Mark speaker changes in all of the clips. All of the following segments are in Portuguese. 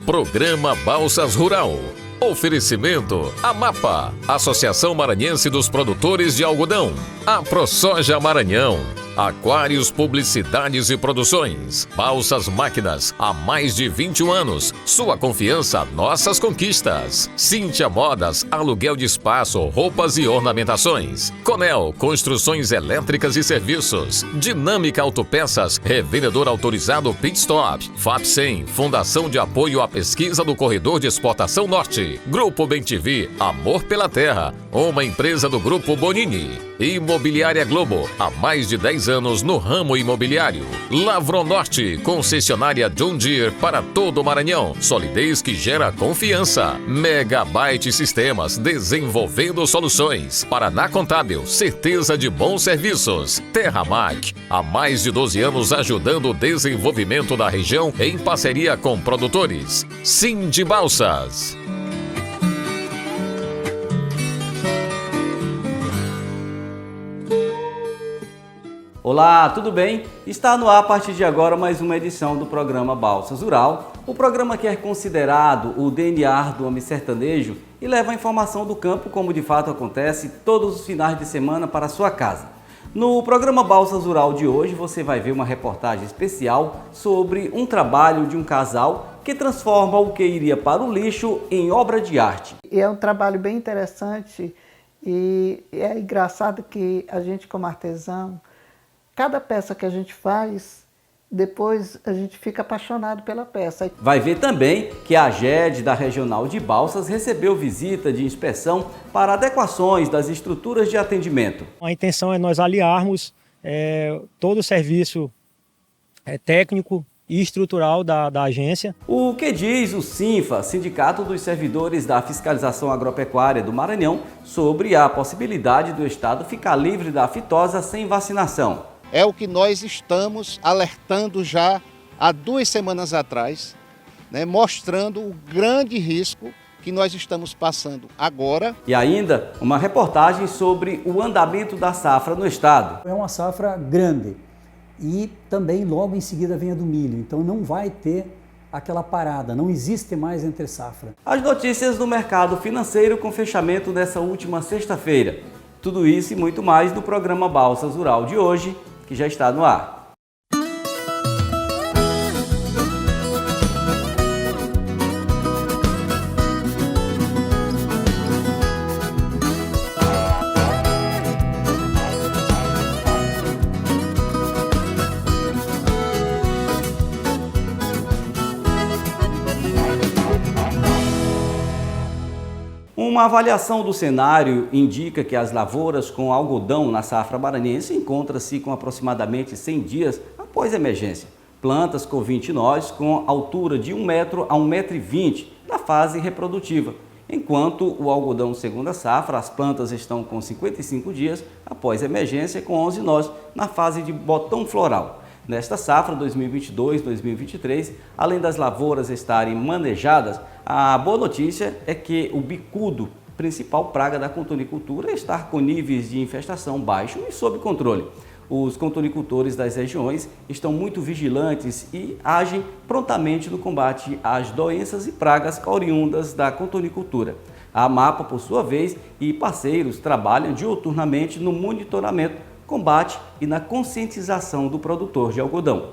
Speaker 1: Programa Balsas Rural. Oferecimento AMAPA, Associação Maranhense dos Produtores de Algodão, a ProSoja Maranhão, Aquários Publicidades e Produções, Balsas Máquinas, há mais de 21 anos, sua confiança, nossas conquistas. Cíntia Modas, aluguel de espaço, roupas e ornamentações. Conel, construções elétricas e serviços. Dinâmica Autopeças, revendedor autorizado Pitstop. FAP100, Fundação de Apoio à Pesquisa do Corredor de Exportação Norte. Grupo BemTV, Amor pela Terra, uma empresa do Grupo Bonini. Imobiliária Globo, há mais de 10 anos no ramo imobiliário. Lavronorte, concessionária John Deere para todo o Maranhão. Solidez que gera confiança. Megabyte Sistemas, desenvolvendo soluções. Paraná Contábil, certeza de bons serviços. Terramac, há mais de 12 anos ajudando o desenvolvimento da região em parceria com produtores. Cindy Balsas.
Speaker 2: Olá, tudo bem? Está no ar a partir de agora mais uma edição do programa Balsas Rural, o programa que é considerado o DNA do homem sertanejo e leva a informação do campo como de fato acontece todos os finais de semana para a sua casa. No programa Balsas Rural de hoje você vai ver uma reportagem especial sobre um trabalho de um casal que transforma o que iria para o lixo em obra de arte.
Speaker 3: É um trabalho bem interessante e é engraçado que a gente como artesão, cada peça que a gente faz, depois a gente fica apaixonado pela peça.
Speaker 2: Vai ver também que a AGED da Regional de Balsas recebeu visita de inspeção para adequações das estruturas de atendimento.
Speaker 4: A intenção é nós aliarmos todo o serviço técnico e estrutural da agência.
Speaker 2: O que diz o SINFA, Sindicato dos Servidores da Fiscalização Agropecuária do Maranhão, sobre a possibilidade do Estado ficar livre da aftosa sem vacinação?
Speaker 5: É o que nós estamos alertando já há 2 semanas atrás, mostrando o grande risco que nós estamos passando agora.
Speaker 2: E ainda uma reportagem sobre o andamento da safra no estado.
Speaker 6: É uma safra grande e também logo em seguida vem a do milho, então não vai ter aquela parada, não existe mais entre safra.
Speaker 2: As notícias do mercado financeiro com fechamento dessa última sexta-feira. Tudo isso e muito mais no programa Balsas Rural de hoje, que já está no ar. Uma avaliação do cenário indica que as lavouras com algodão na safra maranhense encontram-se com aproximadamente 100 dias após a emergência. Plantas com 20 nós com altura de 1 metro a 1,20 m na fase reprodutiva, enquanto o algodão segunda safra, as plantas estão com 55 dias após a emergência com 11 nós na fase de botão floral. Nesta safra 2022-2023, além das lavouras estarem manejadas, a boa notícia é que o bicudo, principal praga da contonicultura, está com níveis de infestação baixo e sob controle. Os contonicultores das regiões estão muito vigilantes e agem prontamente no combate às doenças e pragas oriundas da contonicultura. A AMAPA, por sua vez, e parceiros trabalham diuturnamente no monitoramento, combate e na conscientização do produtor de algodão.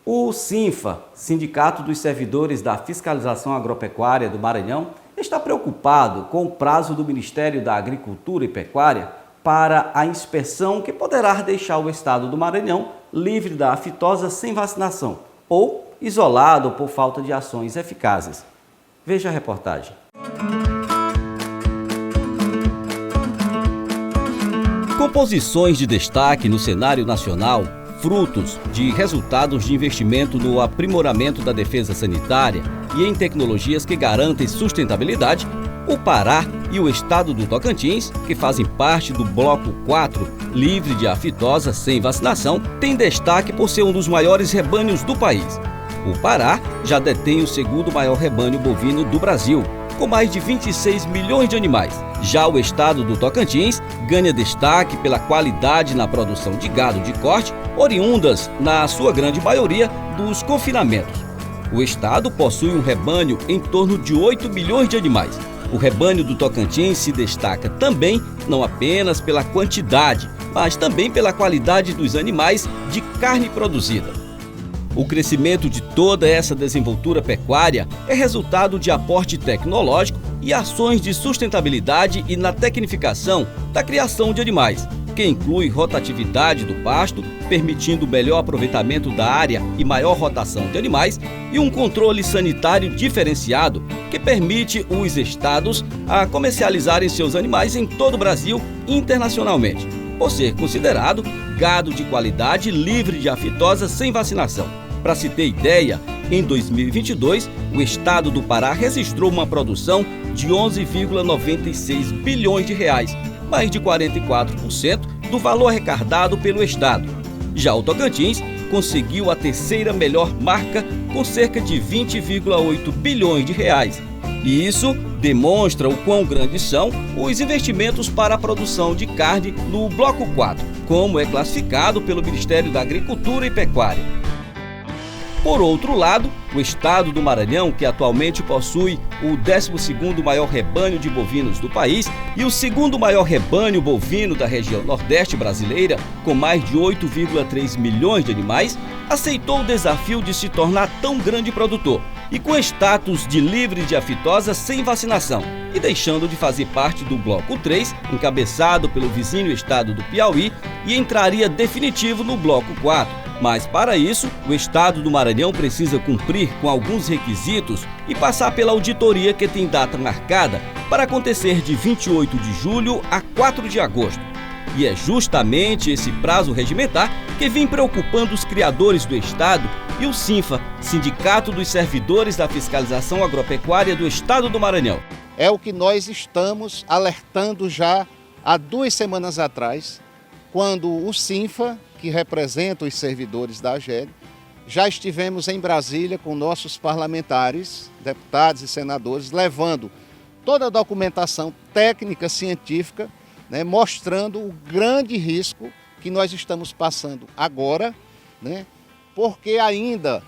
Speaker 2: O SINFA, Sindicato dos Servidores da Fiscalização Agropecuária do Maranhão, está preocupado com o prazo do Ministério da Agricultura e Pecuária para a inspeção que poderá deixar o estado do Maranhão livre da aftosa sem vacinação ou isolado por falta de ações eficazes. Veja a reportagem.
Speaker 7: Composições de destaque no cenário nacional, frutos de resultados de investimento no aprimoramento da defesa sanitária e em tecnologias que garantem sustentabilidade, o Pará e o estado do Tocantins, que fazem parte do Bloco 4, livre de aftosa sem vacinação, têm destaque por ser um dos maiores rebanhos do país. O Pará já detém o segundo maior rebanho bovino do Brasil, com mais de 26 milhões de animais. Já o estado do Tocantins ganha destaque pela qualidade na produção de gado de corte, oriundas, na sua grande maioria, dos confinamentos. O estado possui um rebanho em torno de 8 milhões de animais. O rebanho do Tocantins se destaca também não apenas pela quantidade, mas também pela qualidade dos animais de carne produzida. O crescimento de toda essa desenvoltura pecuária é resultado de aporte tecnológico e ações de sustentabilidade e na tecnificação da criação de animais, que inclui rotatividade do pasto, permitindo melhor aproveitamento da área e maior rotação de animais, e um controle sanitário diferenciado que permite os estados a comercializarem seus animais em todo o Brasil e internacionalmente, por ser considerado gado de qualidade livre de aftosa sem vacinação. Para se ter ideia, em 2022, o estado do Pará registrou uma produção de 11,96 bilhões de reais, mais de 44% do valor arrecadado pelo estado. Já o Tocantins conseguiu a terceira melhor marca com cerca de 20,8 bilhões de reais. E isso demonstra o quão grandes são os investimentos para a produção de carne no Bloco 4, como é classificado pelo Ministério da Agricultura e Pecuária. Por outro lado, o estado do Maranhão, que atualmente possui o 12º maior rebanho de bovinos do país e o 2º maior rebanho bovino da região Nordeste brasileira, com mais de 8,3 milhões de animais, aceitou o desafio de se tornar tão grande produtor e com status de livre de aftosa sem vacinação, e deixando de fazer parte do Bloco 3, encabeçado pelo vizinho estado do Piauí, e entraria definitivo no Bloco 4. Mas, para isso, o estado do Maranhão precisa cumprir com alguns requisitos e passar pela auditoria que tem data marcada para acontecer de 28 de julho a 4 de agosto. E é justamente esse prazo regimentar que vem preocupando os criadores do estado e o SINFA, Sindicato dos Servidores da Fiscalização Agropecuária do Estado do Maranhão.
Speaker 5: É o que nós estamos alertando já há 2 semanas atrás, quando o SINFA, que representa os servidores da AGED, já estivemos em Brasília com nossos parlamentares, deputados e senadores, levando toda a documentação técnica, científica, mostrando o grande risco que nós estamos passando agora, porque ainda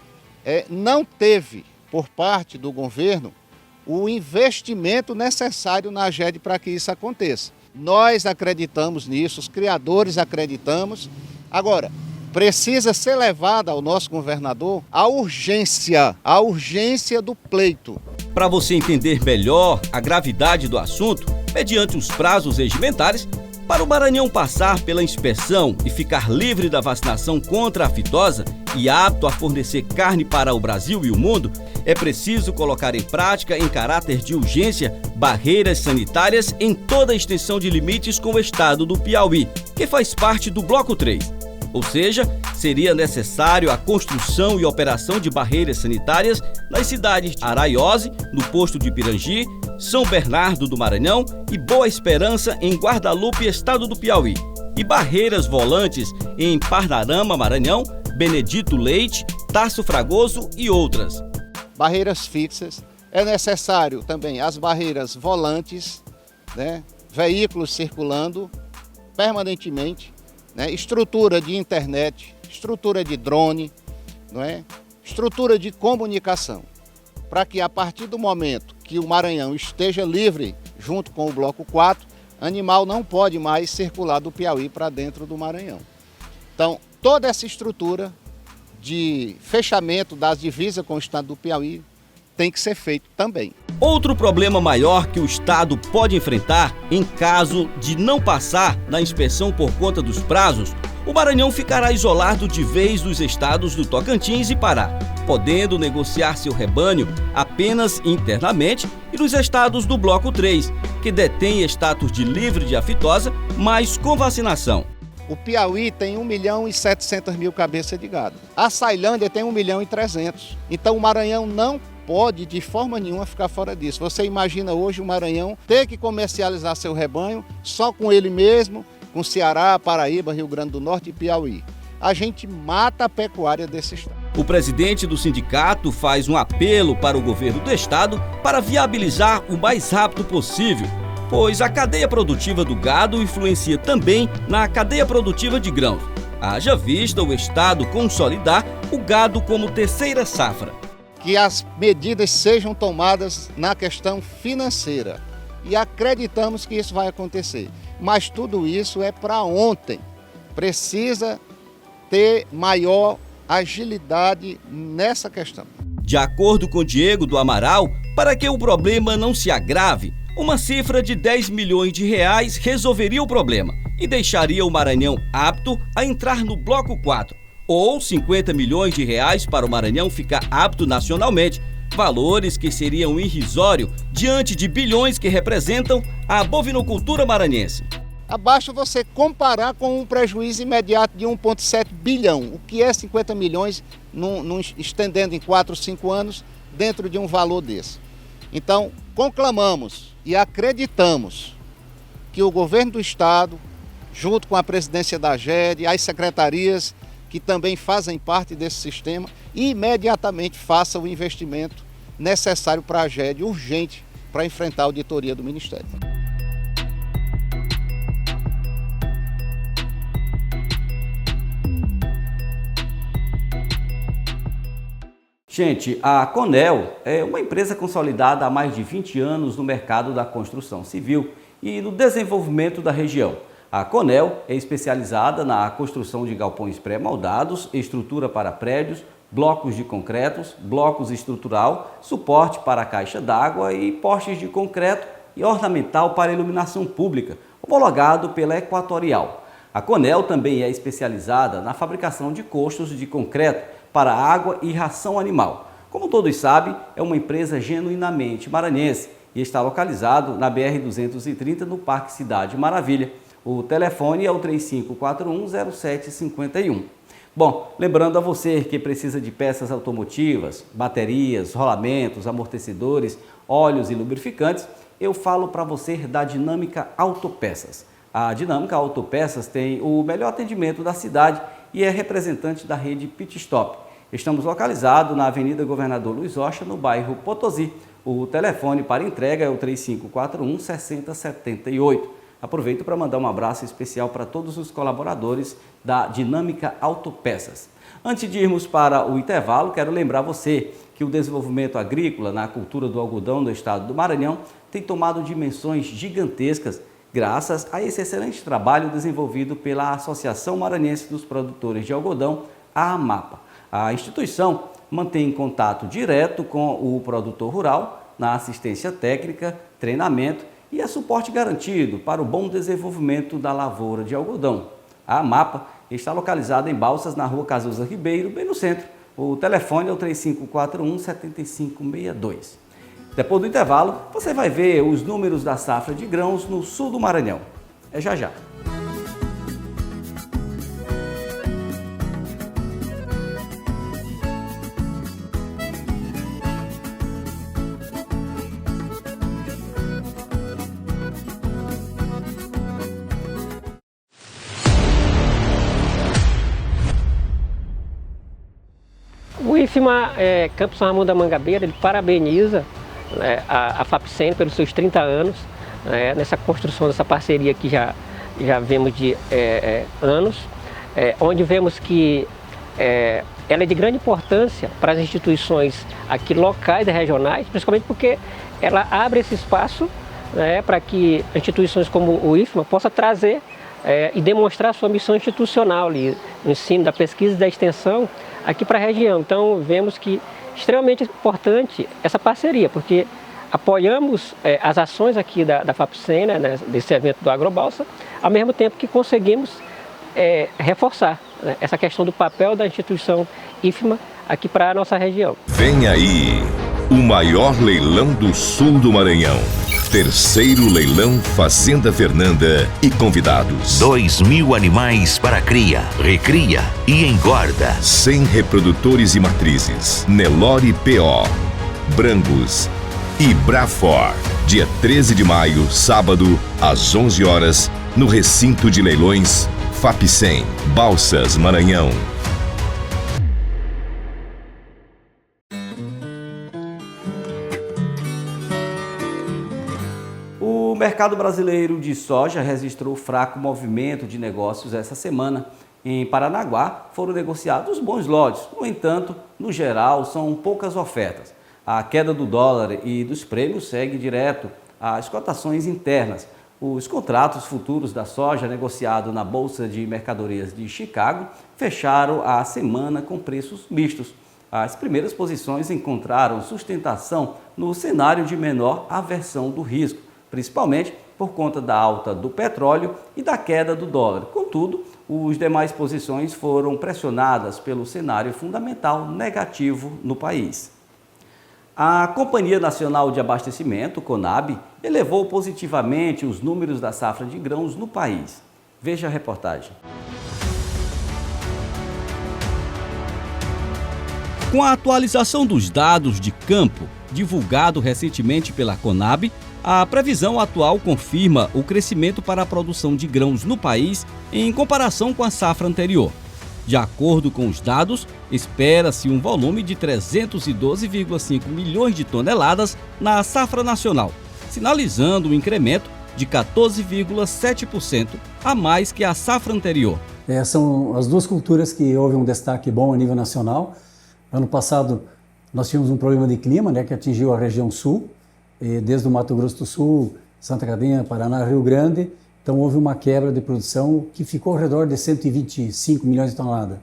Speaker 5: não teve, por parte do governo, o investimento necessário na AGED para que isso aconteça. Nós acreditamos nisso, os criadores acreditamos. Agora, precisa ser levada ao nosso governador a urgência do pleito.
Speaker 7: Para você entender melhor a gravidade do assunto, mediante os prazos regimentares, para o Maranhão passar pela inspeção e ficar livre da vacinação contra a aftosa e apto a fornecer carne para o Brasil e o mundo, é preciso colocar em prática, em caráter de urgência, barreiras sanitárias em toda a extensão de limites com o estado do Piauí, que faz parte do Bloco 3. Ou seja, seria necessário a construção e operação de barreiras sanitárias nas cidades de Araiose, no posto de Pirangi, São Bernardo do Maranhão e Boa Esperança, em Guardalupe, estado do Piauí, e barreiras volantes em Parnarama, Maranhão, Benedito Leite, Tarso Fragoso e outras.
Speaker 5: Barreiras fixas, é necessário também as barreiras volantes, veículos circulando permanentemente, estrutura de internet, estrutura de drone, estrutura de comunicação, para que a partir do momento que o Maranhão esteja livre, junto com o Bloco 4, animal não pode mais circular do Piauí para dentro do Maranhão. Então, toda essa estrutura de fechamento das divisas com o estado do Piauí tem que ser feito também.
Speaker 7: Outro problema maior que o estado pode enfrentar em caso de não passar na inspeção por conta dos prazos, o Maranhão ficará isolado de vez dos estados do Tocantins e Pará, podendo negociar seu rebanho apenas internamente, e dos estados do Bloco 3, que detém status de livre de aftosa, mas com vacinação.
Speaker 5: O Piauí tem 1.700.000 cabeças de gado. A Ceilândia tem 1.300.000. Então o Maranhão não pode de forma nenhuma ficar fora disso. Você imagina hoje o Maranhão ter que comercializar seu rebanho só com ele mesmo, com Ceará, Paraíba, Rio Grande do Norte e Piauí. A gente mata a pecuária desse estado.
Speaker 7: O presidente do sindicato faz um apelo para o governo do estado para viabilizar o mais rápido possível, pois a cadeia produtiva do gado influencia também na cadeia produtiva de grãos. Haja vista o estado consolidar o gado como terceira safra.
Speaker 5: que as medidas sejam tomadas na questão financeira. E acreditamos que isso vai acontecer. Mas tudo isso é para ontem. Precisa ter maior agilidade nessa questão.
Speaker 7: De acordo com Diego do Amaral, para que o problema não se agrave, uma cifra de 10 milhões de reais resolveria o problema e deixaria o Maranhão apto a entrar no bloco 4, ou 50 milhões de reais para o Maranhão ficar apto nacionalmente, valores que seriam irrisórios diante de bilhões que representam a bovinocultura maranhense.
Speaker 5: Abaixo você comparar com um prejuízo imediato de 1,7 bilhão, o que é 50 milhões, estendendo em 4 ou 5 anos, dentro de um valor desse. Então, conclamamos e acreditamos que o governo do Estado, junto com a presidência da AGED, as secretarias que também fazem parte desse sistema, imediatamente faça o investimento necessário para a AGED, urgente, para enfrentar a auditoria do Ministério.
Speaker 2: Gente, a Conel é uma empresa consolidada há mais de 20 anos no mercado da construção civil e no desenvolvimento da região. A Conel é especializada na construção de galpões pré-moldados, estrutura para prédios, blocos de concretos, blocos estrutural, suporte para a caixa d'água e postes de concreto e ornamental para iluminação pública, homologado pela Equatorial. A Conel também é especializada na fabricação de costos de concreto para água e ração animal. Como todos sabem, é uma empresa genuinamente maranhense e está localizado na BR-230 no Parque Cidade Maravilha. O telefone é o 3541-0751. Bom, lembrando a você que precisa de peças automotivas, baterias, rolamentos, amortecedores, óleos e lubrificantes, eu falo para você da Dinâmica Autopeças. A Dinâmica Autopeças tem o melhor atendimento da cidade e é representante da rede Pit Stop. Estamos localizados na Avenida Governador Luiz Rocha, no bairro Potosí. O telefone para entrega é o 3541-6078. Aproveito para mandar um abraço especial para todos os colaboradores da Dinâmica Autopeças. Antes de irmos para o intervalo, quero lembrar você que o desenvolvimento agrícola na cultura do algodão no estado do Maranhão tem tomado dimensões gigantescas graças a esse excelente trabalho desenvolvido pela Associação Maranhense dos Produtores de Algodão, a AMAPA. A instituição mantém contato direto com o produtor rural na assistência técnica, treinamento e suporte garantido para o bom desenvolvimento da lavoura de algodão. A AMAPA está localizada em Balsas, na Rua Cazuza Ribeiro, bem no centro. O telefone é o 3541-7562. Depois do intervalo, você vai ver os números da safra de grãos no sul do Maranhão. É já já.
Speaker 8: O IFMA Campus São Ramon da Mangabeira, ele parabeniza a FAPSEN pelos seus 30 anos, nessa construção dessa parceria que já vemos de anos, onde vemos que ela é de grande importância para as instituições aqui locais e regionais, principalmente porque ela abre esse espaço para que instituições como o IFMA possa trazer e demonstrar sua missão institucional ali, no ensino, da pesquisa e da extensão aqui para a região. Então vemos que é extremamente importante essa parceria, porque apoiamos as ações aqui da FAPSEN, desse evento do Agrobalsa, ao mesmo tempo que conseguimos reforçar essa questão do papel da instituição IFMA aqui para a nossa região.
Speaker 9: Vem aí o maior leilão do sul do Maranhão. Terceiro leilão Fazenda Fernanda e convidados.
Speaker 10: 2.000 animais para cria, recria e engorda.
Speaker 9: 100 reprodutores e matrizes. Nelore PO, Brangos e Brafor. Dia 13 de maio, sábado, às 11 horas, no recinto de leilões FAPSEN, Balsas, Maranhão.
Speaker 2: O mercado brasileiro de soja registrou fraco movimento de negócios essa semana Em Paranaguá foram negociados bons lotes, no entanto, no geral, são poucas ofertas. A queda do dólar e dos prêmios segue direto às cotações internas. Os contratos futuros da soja negociados na Bolsa de Mercadorias de Chicago fecharam a semana com preços mistos. As primeiras posições encontraram sustentação no cenário de menor aversão do risco, principalmente por conta da alta do petróleo e da queda do dólar. Contudo, as demais posições foram pressionadas pelo cenário fundamental negativo no país. A Companhia Nacional de Abastecimento, CONAB, elevou positivamente os números da safra de grãos no país. Veja a reportagem.
Speaker 7: Com a atualização dos dados de campo, divulgado recentemente pela CONAB, a previsão atual confirma o crescimento para a produção de grãos no país em comparação com a safra anterior. De acordo com os dados, espera-se um volume de 312,5 milhões de toneladas na safra nacional, sinalizando um incremento de 14,7% a mais que a safra anterior.
Speaker 6: São as duas culturas que houve um destaque bom a nível nacional. Ano passado nós tínhamos um problema de clima, que atingiu a região sul, desde o Mato Grosso do Sul, Santa Catarina, Paraná, Rio Grande. Então houve uma quebra de produção que ficou ao redor de 125 milhões de toneladas.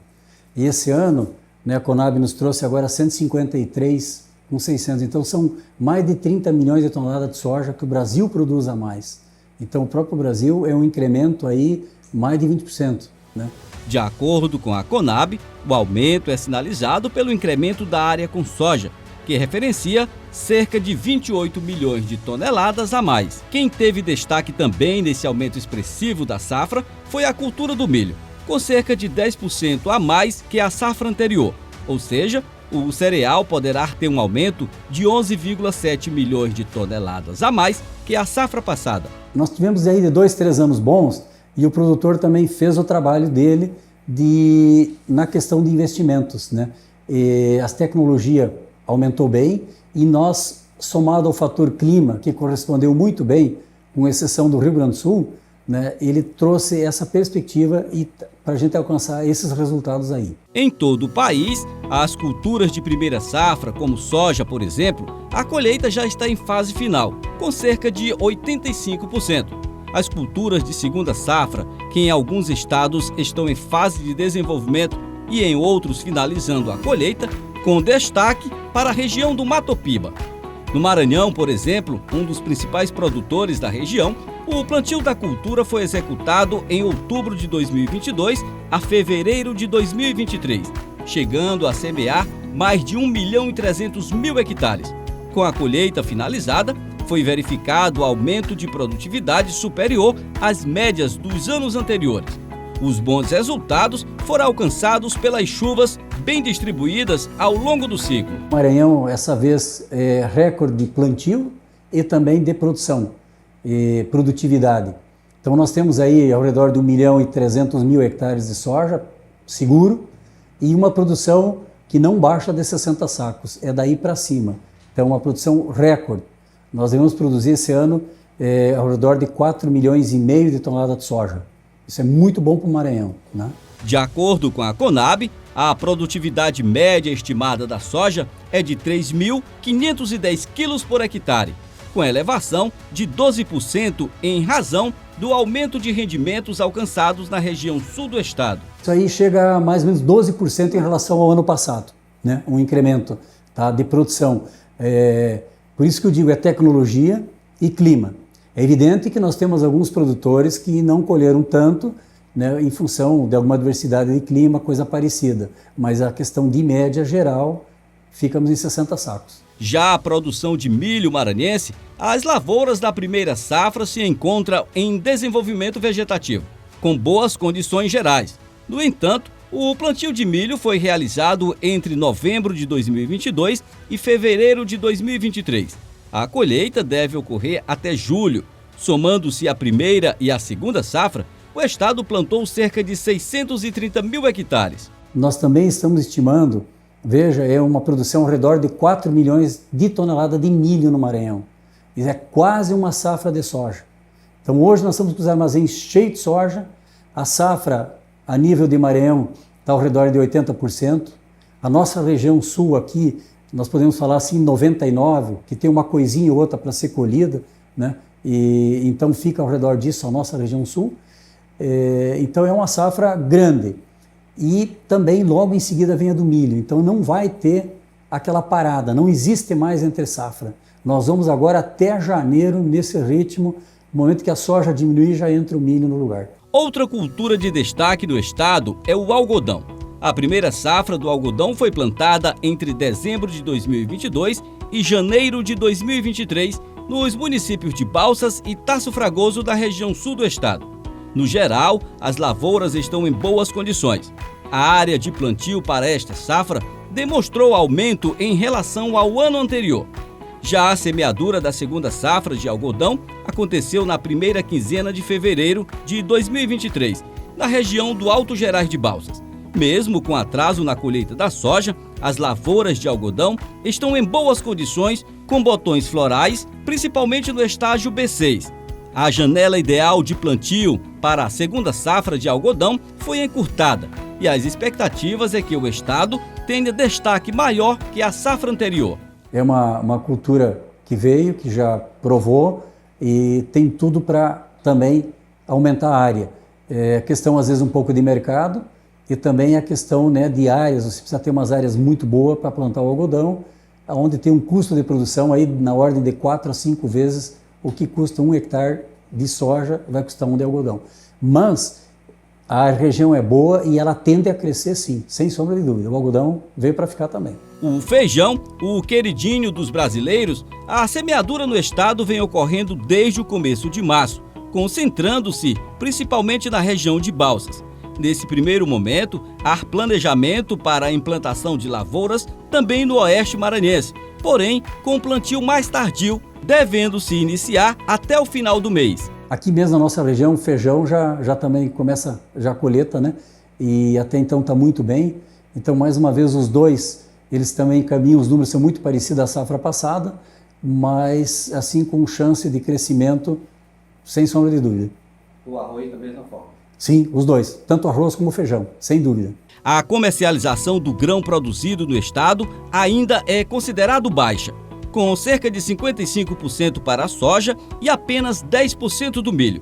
Speaker 6: E esse ano, a CONAB nos trouxe agora 153,600. Então são mais de 30 milhões de toneladas de soja que o Brasil produz a mais. Então o próprio Brasil é um incremento aí mais de 20%.
Speaker 7: De acordo com a CONAB, o aumento é sinalizado pelo incremento da área com soja, que referencia cerca de 28 milhões de toneladas a mais. Quem teve destaque também nesse aumento expressivo da safra foi a cultura do milho, com cerca de 10% a mais que a safra anterior, ou seja, o cereal poderá ter um aumento de 11,7 milhões de toneladas a mais que a safra passada.
Speaker 6: Nós tivemos aí de 2, 3 anos bons e o produtor também fez o trabalho dele na questão de investimentos. As tecnologias aumentou bem e nós, somado ao fator clima, que correspondeu muito bem, com exceção do Rio Grande do Sul, ele trouxe essa perspectiva para a gente alcançar esses resultados aí.
Speaker 7: Em todo o país, as culturas de primeira safra, como soja, por exemplo, a colheita já está em fase final, com cerca de 85%. As culturas de segunda safra, que em alguns estados estão em fase de desenvolvimento e em outros finalizando a colheita, com destaque para a região do Mato Piba. No Maranhão, por exemplo, um dos principais produtores da região, o plantio da cultura foi executado em outubro de 2022 a fevereiro de 2023, chegando a semear mais de 1.300.000 hectares. Com a colheita finalizada, foi verificado o aumento de produtividade superior às médias dos anos anteriores. Os bons resultados foram alcançados pelas chuvas bem distribuídas ao longo do ciclo.
Speaker 6: Maranhão, essa vez, é recorde de plantio e também de produção e produtividade. Então nós temos aí ao redor de 1.300.000 hectares de soja, seguro, e uma produção que não baixa de 60 sacos, é daí para cima. Então uma produção recorde. Nós devemos produzir esse ano ao redor de 4,5 milhões de toneladas de soja. Isso é muito bom para o Maranhão.
Speaker 7: De acordo com a CONAB, a produtividade média estimada da soja é de 3.510 quilos por hectare, com elevação de 12% em razão do aumento de rendimentos alcançados na região sul do estado.
Speaker 6: Isso aí chega a mais ou menos 12% em relação ao ano passado, um incremento de produção. Por isso que eu digo, é tecnologia e clima. É evidente que nós temos alguns produtores que não colheram tanto, em função de alguma adversidade de clima, coisa parecida. Mas a questão de média geral, ficamos em 60 sacos.
Speaker 7: Já a produção de milho maranhense, as lavouras da primeira safra se encontram em desenvolvimento vegetativo, com boas condições gerais. No entanto, o plantio de milho foi realizado entre novembro de 2022 e fevereiro de 2023. A colheita deve ocorrer até julho. Somando-se a primeira e a segunda safra, o estado plantou cerca de 630.000 hectares.
Speaker 6: Nós também estamos estimando, é uma produção ao redor de 4 milhões de toneladas de milho no Maranhão. Isso é quase uma safra de soja. Então hoje nós estamos com os armazéns cheios de soja, a safra A nível de Maranhão está ao redor de 80%. A nossa região sul aqui, nós podemos falar assim 99%, que tem uma coisinha ou outra para ser colhida, né? E então fica ao redor disso a nossa região sul. Então é uma safra grande. E também logo em seguida vem a do milho. Então não vai ter aquela parada, não existe mais entre safra. Nós vamos agora até janeiro nesse ritmo, no momento que a soja diminuir já entra o milho no lugar.
Speaker 7: Outra cultura de destaque do estado é o algodão. A primeira safra do algodão foi plantada entre dezembro de 2022 e janeiro de 2023 nos municípios de Balsas e Tasso Fragoso da região sul do estado. No geral, as lavouras estão em boas condições. A área de plantio para esta safra demonstrou aumento em relação ao ano anterior. Já a semeadura da segunda safra de algodão aconteceu na primeira quinzena de fevereiro de 2023, na região do Alto Gerais de Balsas. Mesmo com atraso na colheita da soja, as lavouras de algodão estão em boas condições, com botões florais, principalmente no estágio B6. A janela ideal de plantio para a segunda safra de algodão foi encurtada e as expectativas é que o estado tenha destaque maior que a safra anterior.
Speaker 6: É uma cultura que veio, que já provou e tem tudo para também aumentar a área. É questão às vezes um pouco de mercado e também a questão, né, de áreas. Você precisa ter umas áreas muito boas para plantar o algodão, onde tem um custo de produção aí na ordem de 4 a 5 vezes o que custa 1 hectare de soja, vai custar 1 de algodão. Mas a região é boa e ela tende a crescer sim, sem sombra de dúvida. O algodão veio para ficar também.
Speaker 7: O feijão, o queridinho dos brasileiros, a semeadura no estado vem ocorrendo desde o começo de março, concentrando-se principalmente na região de Balsas. Nesse primeiro momento, há planejamento para a implantação de lavouras também no oeste maranhense, porém com um plantio mais tardio, devendo se iniciar até o final do mês.
Speaker 6: Aqui mesmo na nossa região, o feijão já também começa a colheita, né? E até então está muito bem. Então, mais uma vez, os dois, eles também caminham, os números são muito parecidos à safra passada, mas assim com chance de crescimento, sem sombra de dúvida.
Speaker 2: O arroz da mesma forma?
Speaker 6: Sim, os dois, tanto o arroz como o feijão, sem dúvida.
Speaker 7: A comercialização do grão produzido no estado ainda é considerado baixa, com cerca de 55% para a soja e apenas 10% do milho.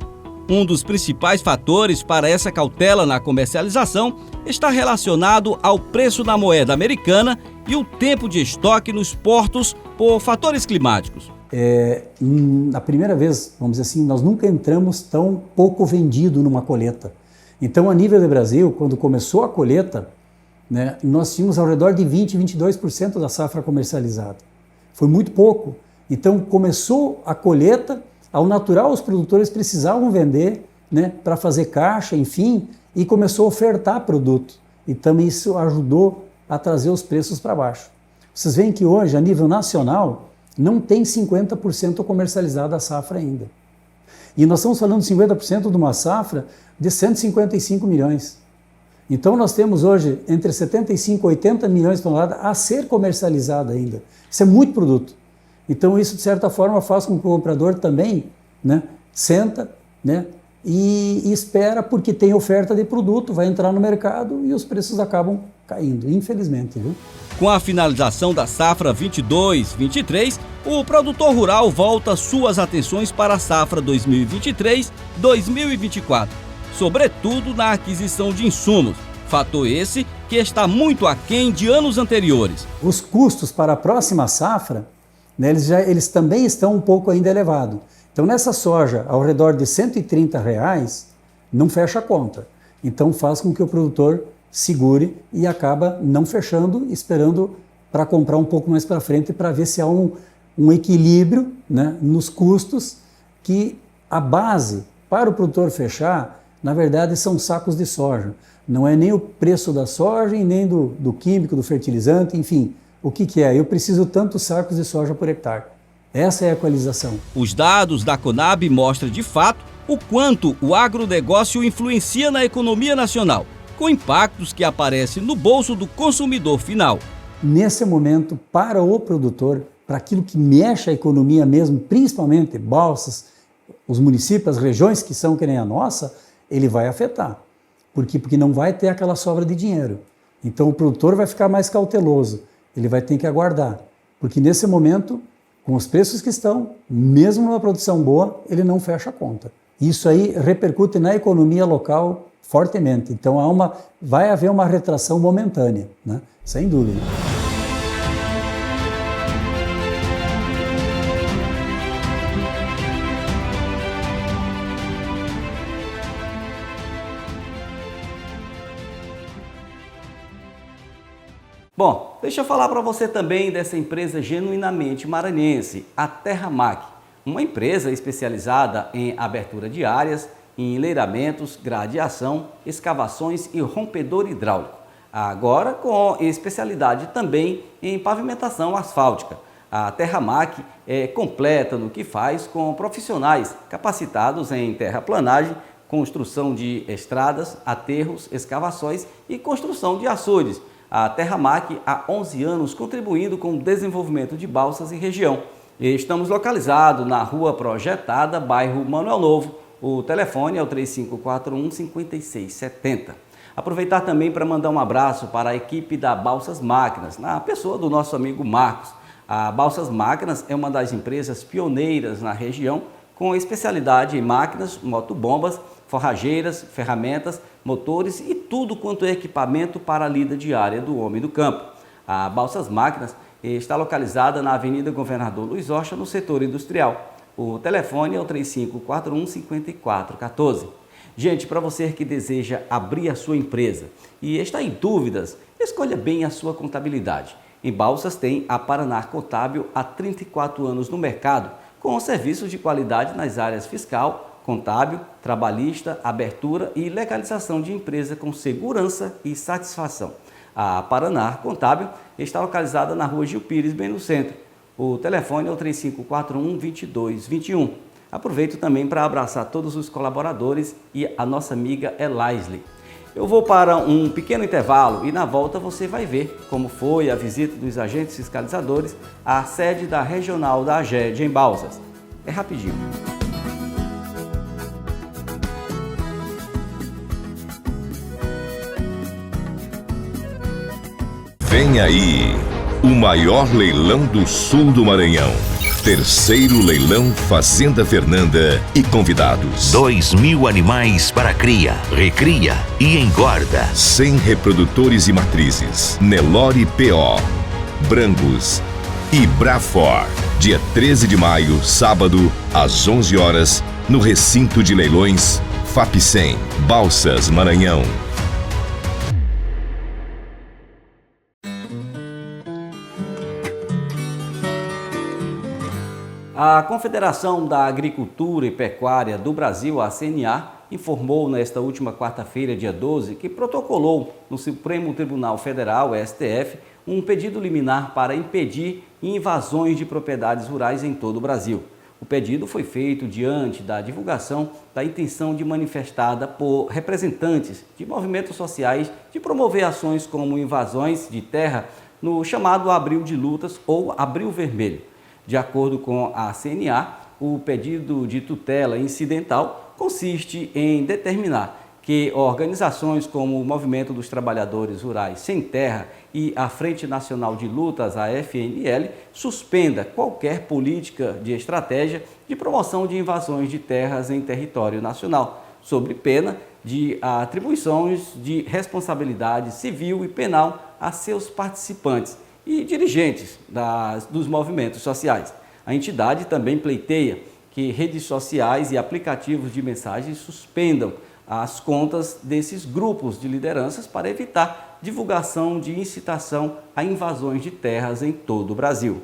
Speaker 7: Um dos principais fatores para essa cautela na comercialização está relacionado ao preço da moeda americana e o tempo de estoque nos portos por fatores climáticos.
Speaker 6: A primeira vez, vamos dizer assim, nós nunca entramos tão pouco vendido numa colheita. Então, a nível do Brasil, quando começou a colheita, né, nós tínhamos ao redor de 20, 22% da safra comercializada. Foi muito pouco. Então, começou a colheita, ao natural os produtores precisavam vender, né, para fazer caixa, enfim, e começou a ofertar produto. E também isso ajudou a trazer os preços para baixo. Vocês veem que hoje, a nível nacional, não tem 50% comercializada a safra ainda. E nós estamos falando de 50% de uma safra de 155 milhões. Então nós temos hoje entre 75 e 80 milhões de toneladas a ser comercializada ainda. Isso é muito produto. Então isso, de certa forma, faz com que o comprador também, né, senta, né, e espera, porque tem oferta de produto, vai entrar no mercado e os preços acabam caindo, infelizmente. Viu?
Speaker 7: Com a finalização da safra 22-23, o produtor rural volta suas atenções para a safra 2023-2024, sobretudo na aquisição de insumos, fator esse que está muito aquém de anos anteriores.
Speaker 6: Os custos para a próxima safra, né, eles também estão um pouco ainda elevados. Então, nessa soja, ao redor de R$130, não fecha a conta. Então, faz com que o produtor segure e acaba não fechando, esperando para comprar um pouco mais para frente, para ver se há um equilíbrio, né, nos custos, que a base para o produtor fechar, na verdade, são sacos de soja. Não é nem o preço da soja e nem do químico, do fertilizante, enfim. O que é? Eu preciso tantos sacos de soja por hectare. Essa é a equalização.
Speaker 7: Os dados da Conab mostram, de fato, o quanto o agronegócio influencia na economia nacional, com impactos que aparecem no bolso do consumidor final.
Speaker 6: Nesse momento, para o produtor, para aquilo que mexe a economia mesmo, principalmente Balsas, os municípios, as regiões que são que nem a nossa, ele vai afetar. Porque não vai ter aquela sobra de dinheiro. Então o produtor vai ficar mais cauteloso, ele vai ter que aguardar. Porque nesse momento, com os preços que estão, mesmo numa produção boa, ele não fecha a conta. Isso aí repercute na economia local fortemente. Então vai haver uma retração momentânea, né? Sem dúvida.
Speaker 2: Bom, deixa eu falar para você também dessa empresa genuinamente maranhense, a Terramac, uma empresa especializada em abertura de áreas, em enleiramentos, gradeação, escavações e rompedor hidráulico. Agora com especialidade também em pavimentação asfáltica. A Terramac é completa no que faz com profissionais capacitados em terraplanagem, construção de estradas, aterros, escavações e construção de açudes. A Terramac há 11 anos contribuindo com o desenvolvimento de Balsas e região. Estamos localizados na Rua Projetada, bairro Manuel Novo. O telefone é o 3541-5670. Aproveitar também para mandar um abraço para a equipe da Balsas Máquinas, na pessoa do nosso amigo Marcos. A Balsas Máquinas é uma das empresas pioneiras na região, com especialidade em máquinas, motobombas, forrageiras, ferramentas, motores e tudo quanto é equipamento para a lida diária do homem do campo. A Balsas Máquinas está localizada na Avenida Governador Luiz Rocha, no setor industrial. O telefone é o 3541-5414. Gente, para você que deseja abrir a sua empresa e está em dúvidas, escolha bem a sua contabilidade. Em Balsas tem a Paraná Contábil há 34 anos no mercado, com serviços de qualidade nas áreas fiscal, contábil, trabalhista, abertura e legalização de empresa com segurança e satisfação. A Paraná Contábil está localizada na Rua Gil Pires, bem no centro. O telefone é o 3541-2221. Aproveito também para abraçar todos os colaboradores e a nossa amiga Elaisley. Eu vou para um pequeno intervalo e na volta você vai ver como foi a visita dos agentes fiscalizadores à sede da Regional da AGED em Balsas. É rapidinho.
Speaker 9: Vem aí, o maior leilão do sul do Maranhão. Terceiro leilão Fazenda Fernanda e convidados.
Speaker 10: 2.000 animais para cria, recria e engorda.
Speaker 9: 100 reprodutores e matrizes. Nelore PO, Brangos e Brafor. Dia 13 de maio, sábado, às 11 horas, no recinto de leilões FAPSEM, Balsas, Maranhão.
Speaker 2: A Confederação da Agricultura e Pecuária do Brasil, a CNA, informou nesta última quarta-feira, dia 12, que protocolou no Supremo Tribunal Federal, STF, um pedido liminar para impedir invasões de propriedades rurais em todo o Brasil. O pedido foi feito diante da divulgação da intenção de manifestada por representantes de movimentos sociais de promover ações como invasões de terra no chamado Abril de Lutas ou Abril Vermelho. De acordo com a CNA, o pedido de tutela incidental consiste em determinar que organizações como o Movimento dos Trabalhadores Rurais Sem Terra e a Frente Nacional de Lutas, a FNL, suspenda qualquer política de estratégia de promoção de invasões de terras em território nacional, sob pena de atribuições de responsabilidade civil e penal a seus participantes e dirigentes dos movimentos sociais. A entidade também pleiteia que redes sociais e aplicativos de mensagens suspendam as contas desses grupos de lideranças para evitar divulgação de incitação a invasões de terras em todo o Brasil.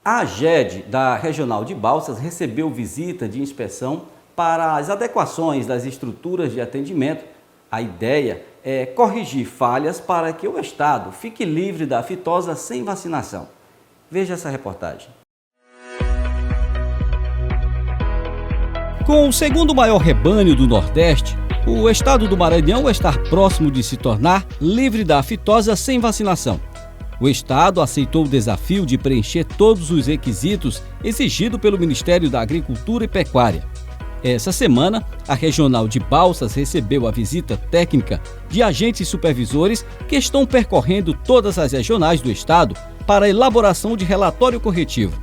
Speaker 2: A AGED da Regional de Balsas recebeu visita de inspeção para as adequações das estruturas de atendimento. A ideia é corrigir falhas para que o Estado fique livre da aftosa sem vacinação. Veja essa reportagem.
Speaker 7: Com o segundo maior rebanho do Nordeste, o estado do Maranhão está próximo de se tornar livre da aftosa sem vacinação. O estado aceitou o desafio de preencher todos os requisitos exigidos pelo Ministério da Agricultura e Pecuária. Essa semana, a Regional de Balsas recebeu a visita técnica de agentes supervisores que estão percorrendo todas as regionais do estado para a elaboração de relatório corretivo.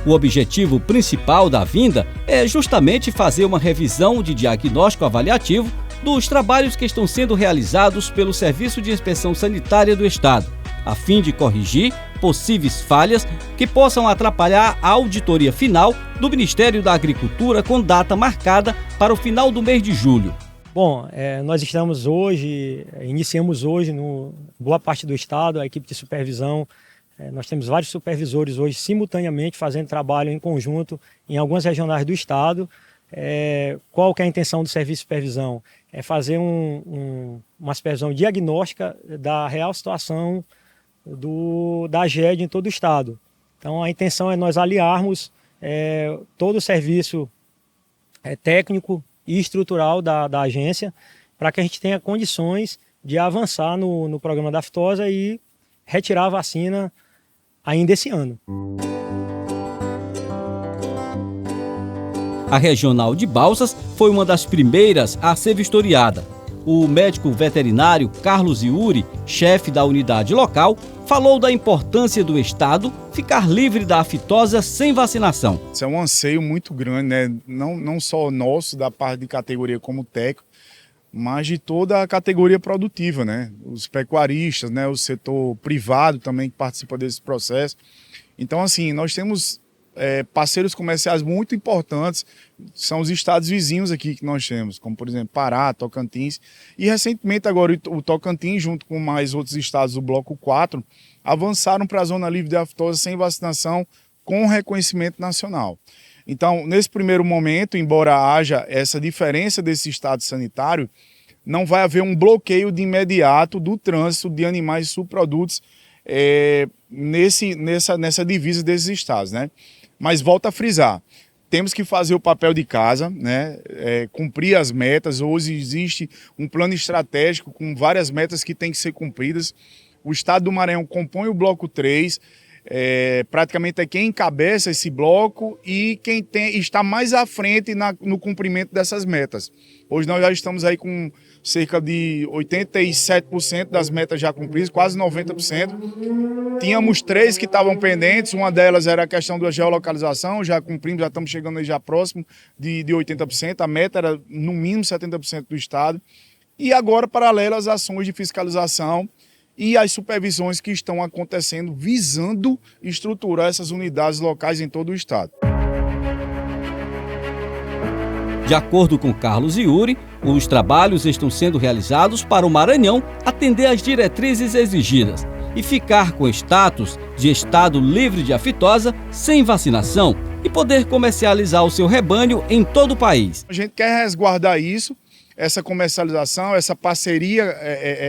Speaker 7: O objetivo principal da vinda é justamente fazer uma revisão de diagnóstico avaliativo dos trabalhos que estão sendo realizados pelo Serviço de Inspeção Sanitária do Estado, a fim de corrigir possíveis falhas que possam atrapalhar a auditoria final do Ministério da Agricultura com data marcada para o final do mês de julho.
Speaker 4: Bom, nós iniciamos hoje, boa parte do estado, a equipe de supervisão. Nós temos vários supervisores hoje simultaneamente fazendo trabalho em conjunto em algumas regionais do estado. Qual que é a intenção do serviço de supervisão? É fazer uma supervisão diagnóstica da real situação da AGED em todo o estado. Então a intenção é nós aliarmos todo o serviço técnico e estrutural da agência para que a gente tenha condições de avançar no programa da aftosa e retirar a vacina ainda esse ano.
Speaker 7: A Regional de Balsas foi uma das primeiras a ser vistoriada. O médico veterinário Carlos Iuri, chefe da unidade local, falou da importância do estado ficar livre da aftosa sem vacinação.
Speaker 11: Isso é um anseio muito grande, né? Não só nosso, da parte de categoria como técnico, mas de toda a categoria produtiva, né? Os pecuaristas, né? O setor privado também que participa desse processo. Então, assim, nós temos parceiros comerciais muito importantes, são os estados vizinhos aqui que nós temos, como por exemplo Pará, Tocantins, e recentemente agora o Tocantins, junto com mais outros estados do Bloco 4, avançaram para a zona livre de aftosa sem vacinação com reconhecimento nacional. Então, nesse primeiro momento, embora haja essa diferença desse estado sanitário, não vai haver um bloqueio de imediato do trânsito de animais e subprodutos nessa divisa desses estados, né? Mas volto a frisar, temos que fazer o papel de casa, né? Cumprir as metas. Hoje existe um plano estratégico com várias metas que têm que ser cumpridas. O estado do Maranhão compõe o bloco 3, praticamente é quem encabeça esse bloco e quem está mais à frente no cumprimento dessas metas. Hoje nós já estamos aí com cerca de 87% das metas já cumpridas, quase 90%. Tínhamos 3 que estavam pendentes, uma delas era a questão da geolocalização, já cumprimos, já estamos chegando aí já próximo de 80%, a meta era no mínimo 70% do estado. E agora, paralelo às ações de fiscalização e as supervisões que estão acontecendo, visando estruturar essas unidades locais em todo o estado.
Speaker 7: De acordo com Carlos Iuri, os trabalhos estão sendo realizados para o Maranhão atender às diretrizes exigidas e ficar com status de estado livre de aftosa sem vacinação e poder comercializar o seu rebanho em todo o país.
Speaker 11: A gente quer resguardar isso, essa comercialização, essa parceria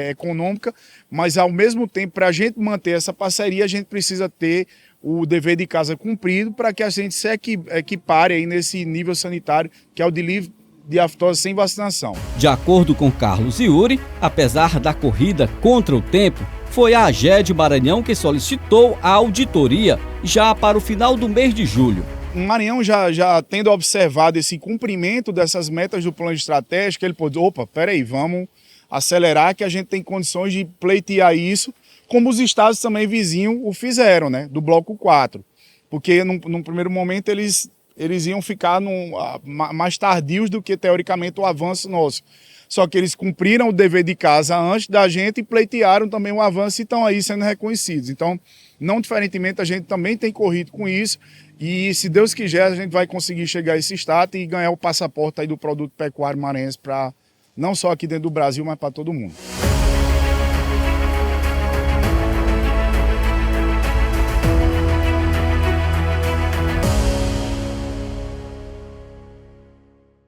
Speaker 11: econômica, mas ao mesmo tempo, para a gente manter essa parceria, a gente precisa ter o dever de casa cumprido para que a gente se equipare aí nesse nível sanitário, que é o de livre de aftosa sem vacinação.
Speaker 7: De acordo com Carlos Iuri, apesar da corrida contra o tempo, foi a AGED Maranhão que solicitou a auditoria já para o final do mês de julho.
Speaker 11: O Maranhão já tendo observado esse cumprimento dessas metas do plano estratégico, ele pôde, peraí, vamos acelerar que a gente tem condições de pleitear isso, como os estados também vizinhos o fizeram, né, do bloco 4. Porque num primeiro momento eles iam ficar mais tardios do que teoricamente o avanço nosso. Só que eles cumpriram o dever de casa antes da gente e pleitearam também o avanço e estão aí sendo reconhecidos. Então, não diferentemente, a gente também tem corrido com isso e, se Deus quiser, a gente vai conseguir chegar a esse status e ganhar o passaporte aí do produto pecuário maranhense para não só aqui dentro do Brasil, mas para todo mundo.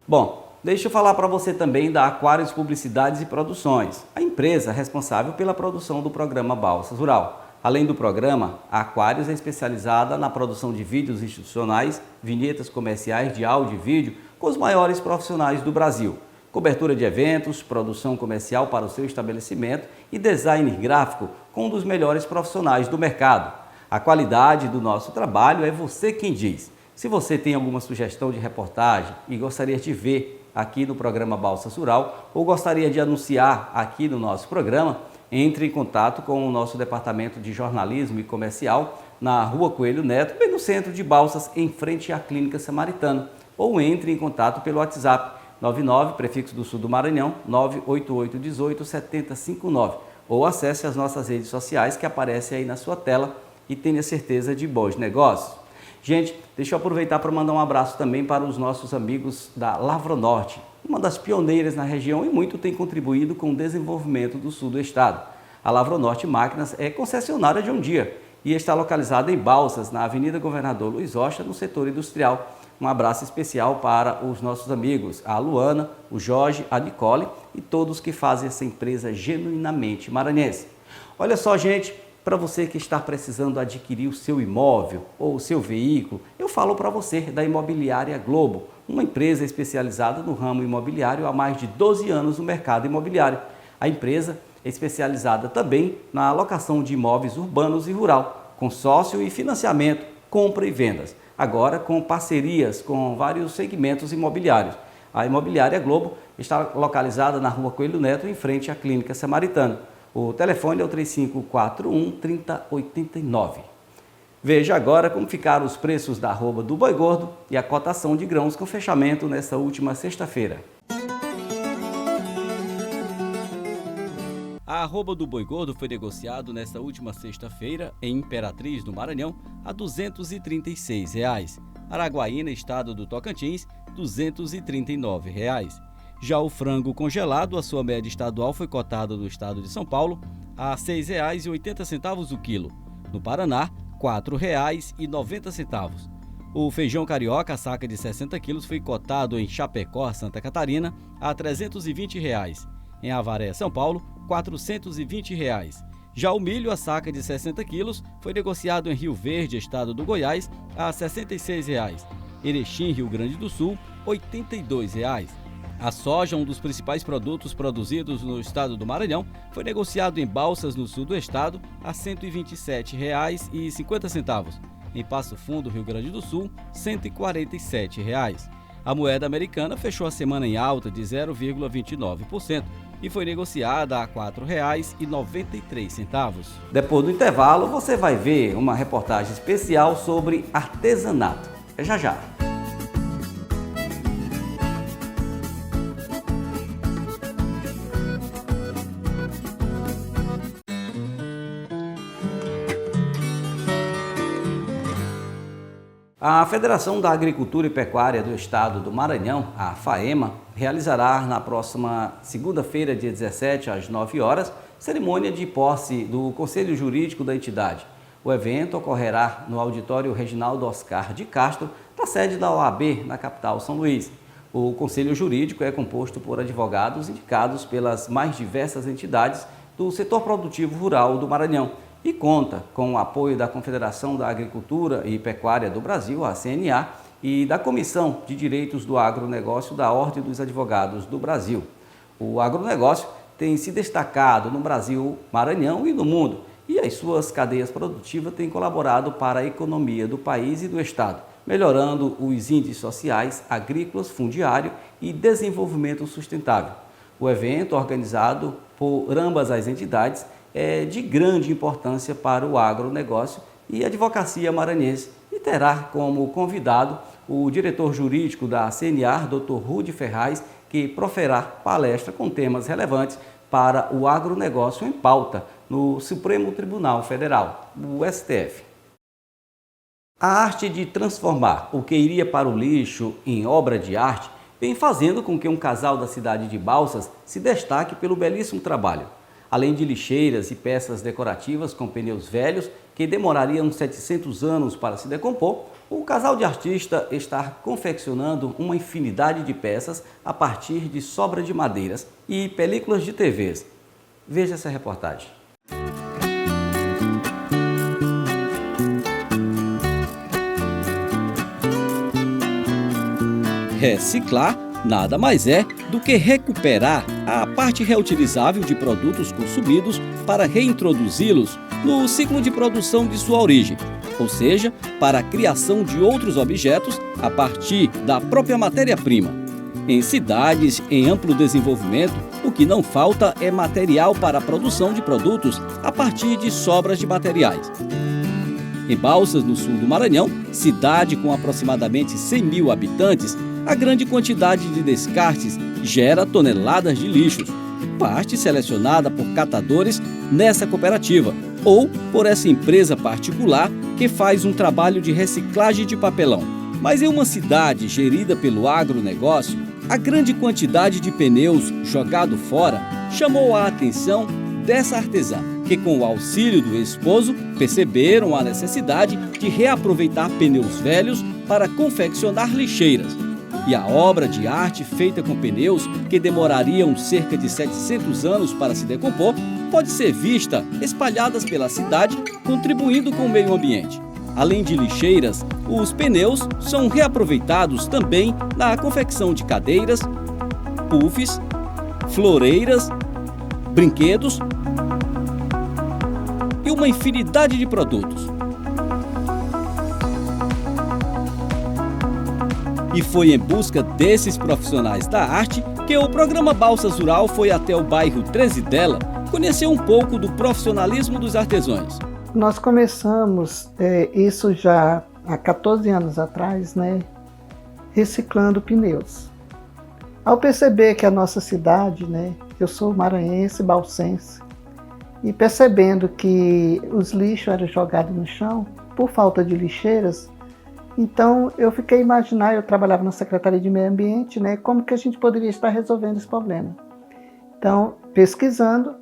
Speaker 2: Bom, deixa eu falar para você também da Aquários Publicidades e Produções, a empresa responsável pela produção do programa Balsas Rural. Além do programa, a Aquários é especializada na produção de vídeos institucionais, vinhetas comerciais de áudio e vídeo com os maiores profissionais do Brasil, cobertura de eventos, produção comercial para o seu estabelecimento e design gráfico com um dos melhores profissionais do mercado. A qualidade do nosso trabalho é você quem diz. Se você tem alguma sugestão de reportagem e gostaria de ver aqui no programa Balsas Rural ou gostaria de anunciar aqui no nosso programa, entre em contato com o nosso departamento de jornalismo e comercial na Rua Coelho Neto, bem no centro de Balsas, em frente à Clínica Samaritana, ou entre em contato pelo WhatsApp 99, prefixo do sul do Maranhão, 988187059, ou acesse as nossas redes sociais que aparecem aí na sua tela e tenha certeza de bons negócios. Gente, deixa eu aproveitar para mandar um abraço também para os nossos amigos da Lavronorte, uma das pioneiras na região e muito tem contribuído com o desenvolvimento do sul do estado. A Lavronorte Máquinas é concessionária de John Deere e está localizada em Balsas, na Avenida Governador Luiz Rocha, no setor industrial. Um abraço especial para os nossos amigos, a Luana, o Jorge, a Nicole e todos que fazem essa empresa genuinamente maranhense. Olha só, gente, para você que está precisando adquirir o seu imóvel ou o seu veículo, eu falo para você da Imobiliária Globo, uma empresa especializada no ramo imobiliário há mais de 12 anos no mercado imobiliário. A empresa é especializada também na alocação de imóveis urbanos e rural, consórcio e financiamento, compra e vendas. Agora com parcerias com vários segmentos imobiliários. A Imobiliária Globo está localizada na Rua Coelho Neto, em frente à Clínica Samaritana. O telefone é o 3541-3089. Veja agora como ficaram os preços da arroba do boi gordo e a cotação de grãos com fechamento nesta última sexta-feira.
Speaker 7: A arroba do boi gordo foi negociado nesta última sexta-feira em Imperatriz, no Maranhão, a R$ 236. Araguaína, estado do Tocantins, R$ 239. Já o frango congelado, a sua média estadual foi cotada no estado de São Paulo a R$ 6,80 o quilo. No Paraná, R$ 4,90. O feijão carioca, a saca de 60 quilos, foi cotado em Chapecó, Santa Catarina, a R$ 320. Em Avaré, São Paulo, R$ 420. Já o milho, a saca de 60 quilos, foi negociado em Rio Verde, estado do Goiás, a R$ 66. Erechim, Rio Grande do Sul, R$ 82. A soja, um dos principais produtos produzidos no estado do Maranhão, foi negociado em Balsas, no sul do estado, a R$ 127,50. Em Passo Fundo, Rio Grande do Sul, R$ 147. A moeda americana fechou a semana em alta de 0,29% e foi negociada a R$ 4,93.
Speaker 2: Depois do intervalo, você vai ver uma reportagem especial sobre artesanato. É já já. A Federação da Agricultura e Pecuária do Estado do Maranhão, a FAEMA, realizará na próxima segunda-feira, dia 17, às 9 horas, cerimônia de posse do Conselho Jurídico da entidade. O evento ocorrerá no auditório Reginaldo Oscar de Castro, da sede da OAB, na capital São Luís. O Conselho Jurídico é composto por advogados indicados pelas mais diversas entidades do setor produtivo rural do Maranhão, e conta com o apoio da Confederação da Agricultura e Pecuária do Brasil, a CNA, e da Comissão de Direitos do Agronegócio da Ordem dos Advogados do Brasil. O agronegócio tem se destacado no Brasil, Maranhão e no mundo, e as suas cadeias produtivas têm colaborado para a economia do país e do estado, melhorando os índices sociais, agrícolas, fundiário e desenvolvimento sustentável. O evento, organizado por ambas as entidades, é de grande importância para o agronegócio e a advocacia maranhense e terá como convidado o diretor jurídico da CNA, Dr. Rudy Ferraz, que proferá palestra com temas relevantes para o agronegócio em pauta no Supremo Tribunal Federal, o STF. A arte de transformar o que iria para o lixo em obra de arte vem fazendo com que um casal da cidade de Balsas se destaque pelo belíssimo trabalho. Além de lixeiras e peças decorativas com pneus velhos, que demorariam 700 anos para se decompor, o casal de artistas está confeccionando uma infinidade de peças a partir de sobra de madeiras e películas de TVs. Veja essa reportagem.
Speaker 7: Reciclar nada mais é do que recuperar a parte reutilizável de produtos consumidos para reintroduzi-los no ciclo de produção de sua origem. ou seja, para a criação de outros objetos a partir da própria matéria-prima. Em cidades em amplo desenvolvimento, o que não falta é material para a produção de produtos a partir de sobras de materiais. Em Balsas, no sul do Maranhão, cidade com aproximadamente 100 mil habitantes, a grande quantidade de descartes gera toneladas de lixos, parte selecionada por catadores nessa cooperativa ou por essa empresa particular que faz um trabalho de reciclagem de papelão. Mas em uma cidade gerida pelo agronegócio, a grande quantidade de pneus jogado fora chamou a atenção dessa artesã, que com o auxílio do esposo perceberam a necessidade de reaproveitar pneus velhos para confeccionar lixeiras. E a obra de arte feita com pneus, que demorariam cerca de 700 anos para se decompor, pode ser vista espalhadas pela cidade, contribuindo com o meio ambiente. Além de lixeiras, os pneus são reaproveitados também na confecção de cadeiras, puffs, floreiras, brinquedos e uma infinidade de produtos. E foi em busca desses profissionais da arte que o programa Balsas Rural foi até o bairro 13 Dela conhecer um pouco do profissionalismo dos artesãos.
Speaker 3: Nós começamos isso já há 14 anos atrás, né, reciclando pneus. Ao perceber que a nossa cidade, né, eu sou maranhense, balsense, e percebendo que os lixos eram jogados no chão por falta de lixeiras, então eu fiquei a imaginar, eu trabalhava na Secretaria de Meio Ambiente, né, como que a gente poderia estar resolvendo esse problema. Então, pesquisando,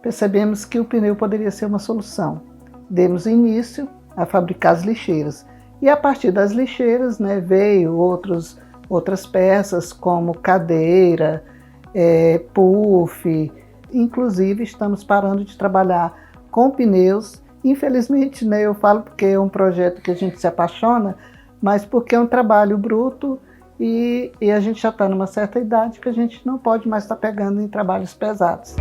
Speaker 3: percebemos que o pneu poderia ser uma solução. Demos início a fabricar as lixeiras. E a partir das lixeiras, né, veio outras peças como cadeira, puff. Inclusive estamos parando de trabalhar com pneus. Infelizmente, né, eu falo porque é um projeto que a gente se apaixona, mas porque é um trabalho bruto e a gente já está numa certa idade que a gente não pode mais estar pegando em trabalhos pesados.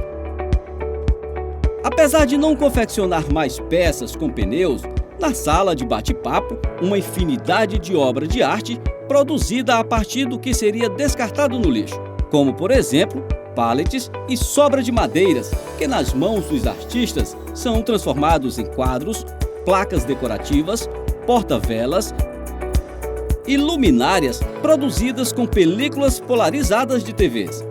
Speaker 7: Apesar de não confeccionar mais peças com pneus, na sala de bate-papo, uma infinidade de obra de arte produzida a partir do que seria descartado no lixo, como, por exemplo, pallets e sobra de madeiras, que nas mãos dos artistas são transformados em quadros, placas decorativas, porta-velas e luminárias produzidas com películas polarizadas de TVs.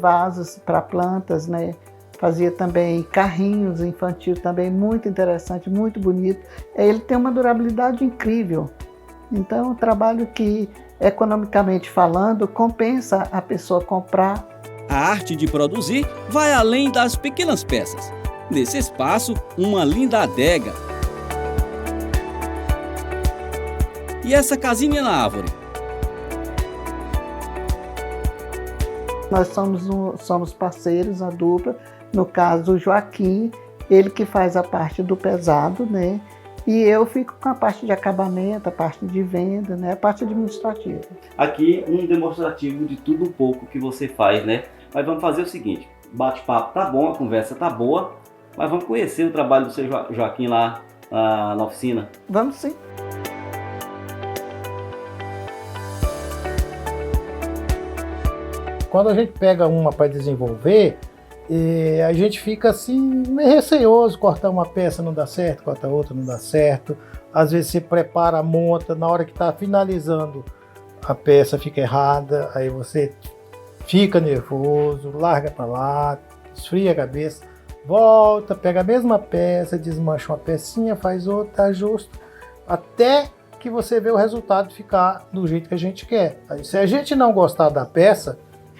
Speaker 3: Vasos para plantas, né? Fazia também carrinhos infantil, também muito interessante, muito bonito. Ele tem uma durabilidade incrível. Então, é um trabalho que, economicamente falando, compensa a pessoa comprar.
Speaker 7: A arte de produzir vai além das pequenas peças. Nesse espaço, uma linda adega. E essa casinha na árvore?
Speaker 3: Nós somos parceiros, a dupla, no caso o Joaquim, ele que faz a parte do pesado, né? E eu fico com a parte de acabamento, a parte de venda, né? A parte administrativa.
Speaker 2: Aqui um demonstrativo de tudo um pouco que você faz, né? Mas vamos fazer o seguinte, bate-papo tá bom, a conversa tá boa, mas vamos conhecer o trabalho do seu Joaquim lá na oficina?
Speaker 3: Vamos sim.
Speaker 12: Quando a gente pega uma para desenvolver, a gente fica assim meio receoso, cortar uma peça não dá certo, cortar outra não dá certo. Às vezes você prepara, monta, na hora que está finalizando a peça fica errada, aí você fica nervoso, larga para lá, esfria a cabeça, volta, pega a mesma peça, desmancha uma pecinha, faz outra, ajusta, até que você vê o resultado ficar do jeito que a gente quer. Aí, se a gente não gostar da peça,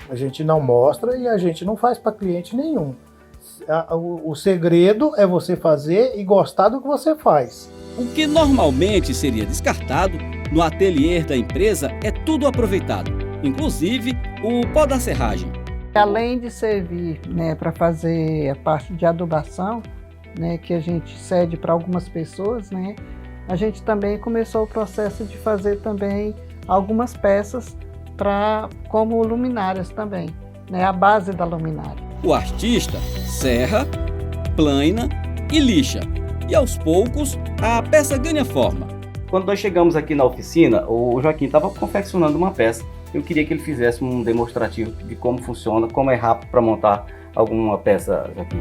Speaker 12: a gente não mostra e a gente não faz para cliente nenhum. O segredo é você fazer e gostar do que você faz.
Speaker 7: O que normalmente seria descartado, no ateliê da empresa é tudo aproveitado, inclusive o pó da serragem.
Speaker 3: Além de servir, né, para fazer a parte de adubação, né, que a gente cede para algumas pessoas, né, a gente também começou o processo de fazer também algumas peças como luminárias também, né, a base da luminária.
Speaker 7: O artista serra, plana e lixa, e aos poucos a peça ganha forma.
Speaker 2: Quando nós chegamos aqui na oficina, o Joaquim estava confeccionando uma peça. Eu queria que ele fizesse um demonstrativo de como funciona, como é rápido para montar alguma peça, Joaquim.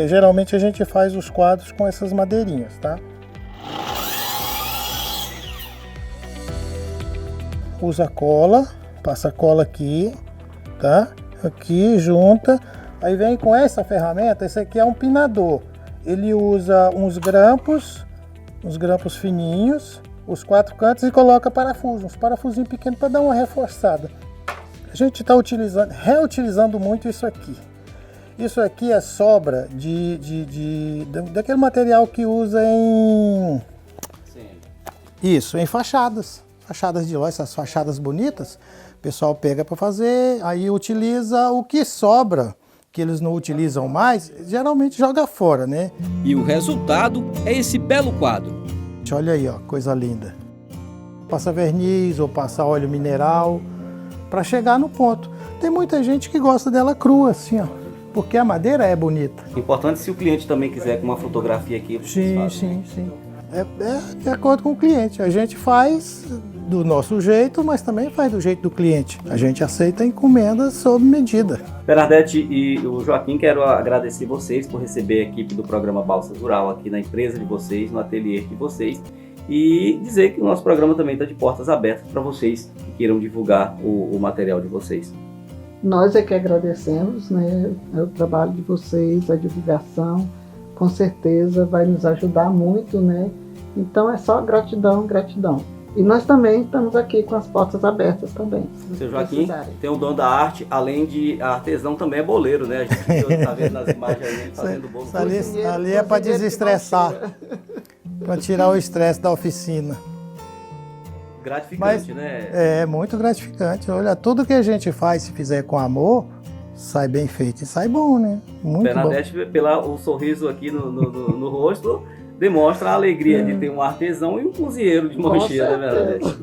Speaker 12: Geralmente a gente faz os quadros com essas madeirinhas, tá? Usa cola, passa a cola aqui, tá? Aqui, junta. Aí vem com essa ferramenta, esse aqui é um pinador. Ele usa uns grampos fininhos, os 4 cantos e coloca parafusos, uns parafusinhos pequenos para dar uma reforçada. A gente está reutilizando muito isso aqui. Isso aqui é sobra daquele material que usa em... Isso, em fachadas. Fachadas de loja, essas fachadas bonitas, o pessoal pega para fazer, aí utiliza o que sobra, que eles não utilizam mais, geralmente joga fora, né?
Speaker 7: E o resultado é esse belo quadro.
Speaker 12: Olha aí, ó, coisa linda. Passa verniz ou passa óleo mineral para chegar no ponto. Tem muita gente que gosta dela crua, assim, ó, porque a madeira é bonita.
Speaker 2: Importante se o cliente também quiser com uma fotografia aqui.
Speaker 12: Sim. É de acordo com o cliente. A gente faz do nosso jeito, mas também faz do jeito do cliente. A gente aceita encomendas sob medida.
Speaker 2: Bernadette e o Joaquim, quero agradecer vocês por receber a equipe do programa Balsas Rural aqui na empresa de vocês, no ateliê de vocês, e dizer que o nosso programa também está de portas abertas para vocês que queiram divulgar o material de vocês.
Speaker 3: Nós é que agradecemos, né, o trabalho de vocês, a divulgação, com certeza vai nos ajudar muito, né? Então é só gratidão. E nós também estamos aqui com as portas abertas também.
Speaker 2: Seu Joaquim tem o dom da arte, além de artesão, também é boleiro, né? A gente está vendo nas imagens aí, ele fazendo bolo.
Speaker 12: Ali é para desestressar, para tirar o estresse da oficina.
Speaker 2: Gratificante, né?
Speaker 12: É muito gratificante. Olha, tudo que a gente faz, se fizer com amor, sai bem feito e sai bom, né? Muito
Speaker 2: Bernadette,
Speaker 12: bom.
Speaker 2: Pelo sorriso aqui no rosto, demonstra a alegria de ter um artesão e um cozinheiro de mão cheia, né, Bernadette?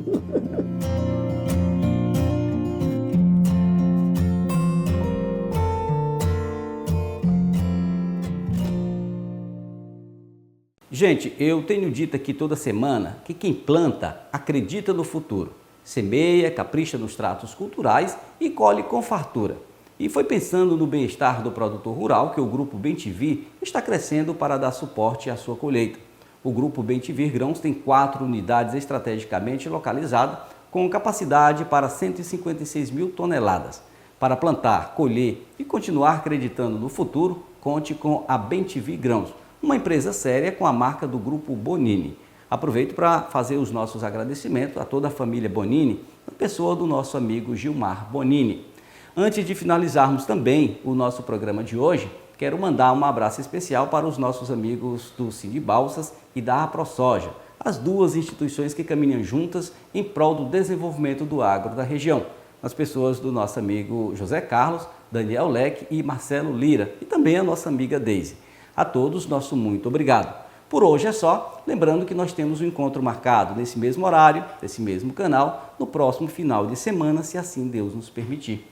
Speaker 2: Gente, eu tenho dito aqui toda semana que quem planta acredita no futuro, semeia, capricha nos tratos culturais e colhe com fartura. E foi pensando no bem-estar do produtor rural que o Grupo Bem-te-Vir está crescendo para dar suporte à sua colheita. O Grupo Bem-te-Vir Grãos tem 4 unidades estrategicamente localizadas com capacidade para 156 mil toneladas. Para plantar, colher e continuar acreditando no futuro, conte com a Bem-te-Vir Grãos, uma empresa séria com a marca do Grupo Bonini. Aproveito para fazer os nossos agradecimentos a toda a família Bonini, na pessoa do nosso amigo Gilmar Bonini. Antes de finalizarmos também o nosso programa de hoje, quero mandar um abraço especial para os nossos amigos do Sindibalsas e da AproSoja, as duas instituições que caminham juntas em prol do desenvolvimento do agro da região, as pessoas do nosso amigo José Carlos, Daniel Leque e Marcelo Lira, e também a nossa amiga Deise. A todos, nosso muito obrigado. Por hoje é só, lembrando que nós temos um encontro marcado nesse mesmo horário, nesse mesmo canal, no próximo final de semana, se assim Deus nos permitir.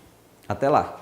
Speaker 2: Até lá!